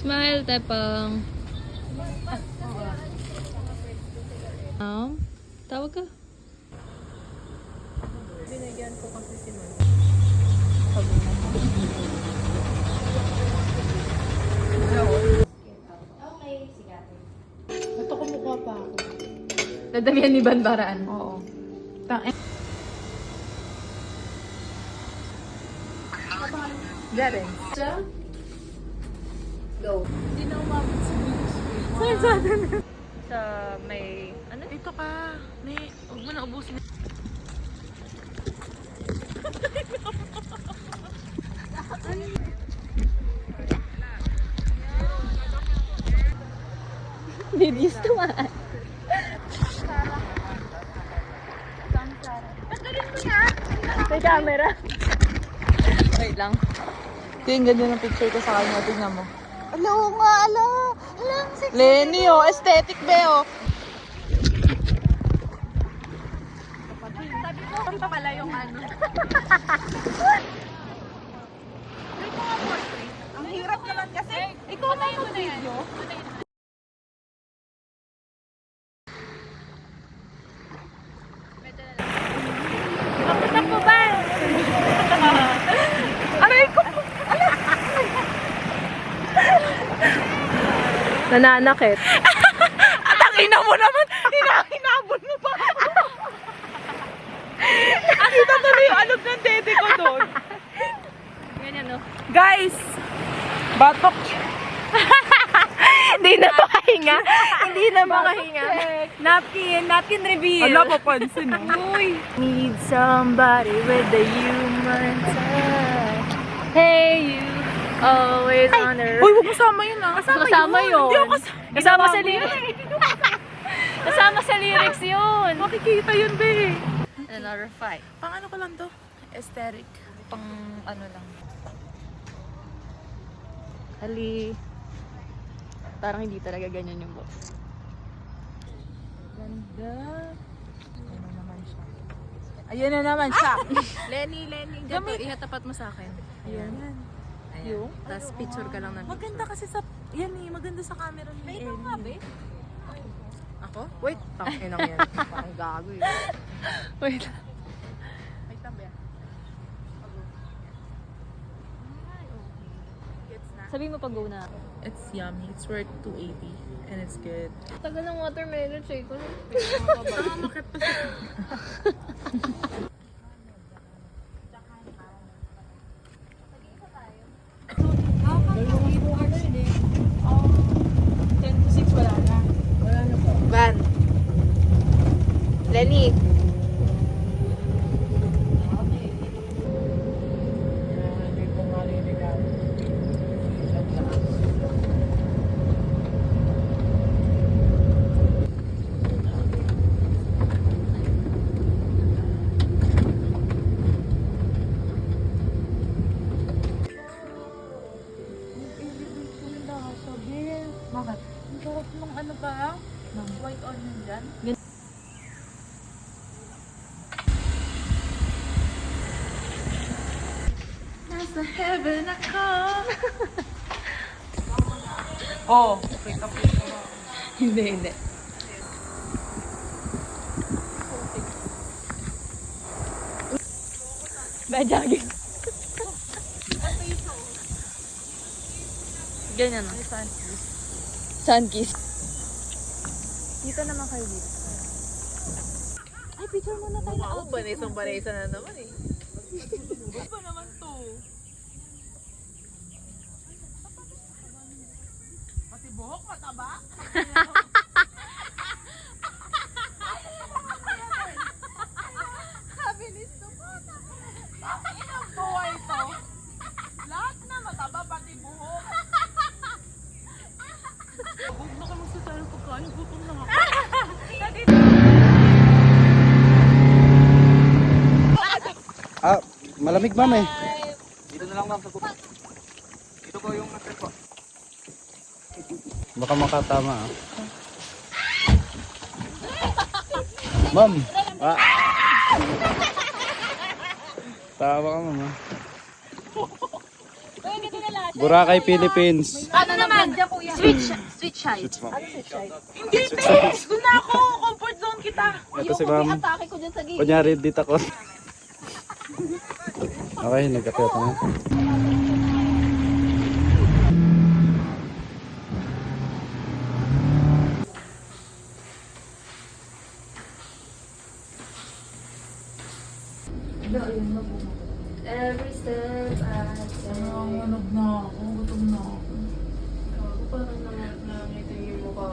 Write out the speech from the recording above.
Smile, Tepang. Tawag ka. Binigyan ko kasi si Mami. Okay, sige ate. Ito kumukha pa ako. Dadamihan ni Banbaraan. Oo. Garen. Go. Hindi na umabot sa beach. Sa may... Ano? Dito ka. Huwag mo na ubusin. Didis tumaan. May camera. Wait lang. Ito yung ganda ng picture ko sa kanya. Tingnan mo. Ala, nga, ala. Ala, ang sexy. Lenny, oh. Aesthetic, be, oh. Sabi ko, pa pala yung ano. Ang hirap naman kasi. Ikaw na yung video. Kapatap mo ba? Aray ko! Nananakit. At ang ina mo naman! Hinabol mo pa! Kita tuloy yung alog ng dede ko doon. Ganyan, no? Guys! Batok! Hindi na makahinga. Hindi na makahinga. Napkin reveal. Ala, papansin, oh. Uy. Need somebody with a human touch. Hey, you. Always on the Uy, huwag kasama yun, ah. Kasama yun. Hindi ako Kasama sa lyrics. Kasama sa lyrics yun. Makikita yun, be. Another fight. Pang ano ko lang to? Aesthetic. Pang ano lang. Ali. Parang hindi talaga ganyan yung box. Ganda. Ayan na naman siya. Ayan na naman siya. Lenny. Gamit. Ihatapat mo sa akin. Ayan. Yung? Tapos picture ka lang ng picture. Maganda kasi sa, yan eh, maganda sa camera ni Lenny. Ito nga, be. Ako? Wait, tanginang yan. Parang gago eh. Wait. Wait lang, be. Gets na. Sabi mo pag go na. It's yummy. It's worth 280 and it's good. Tagal ng watermelon shake ko. Nakamakit pa siya. Van. Lenny. Bakit? Ang sarap ng ano ba? White onion dyan. Nasa heaven ako. Oh, wait up. Hindi. Bajagin. Ganyan na. Sun kiss. Dito naman kayo dito. Ay, picture muna tayo na Wow, banisang-banisa na naman eh. Ano ba naman to? Pati buhok mataba? Kabilis to po. Inang buhay to. Lahat na mataba, pati buhok. Huwag na kayo magsasabi ng pagkain. Gutom na ako. Malamig ma'am eh. Dito na lang ma'am sa kupa. Dito ko yung nasa ko. Baka makatama ah. Ma'am. Tawa ka ma'am ah. Uy, ganito na lang. Boracay, Philippines. Ano naman? Switch side. Hindi, te! Doon na ako! Comfort zone kita! Ito si ma'am. Atake ko dyan sa gilid. Kunyari, dito ko. Okay, nagkakita na. Every step I take. Nanganganog na ako. Gutom na ako. Parang nangitingin mo ka.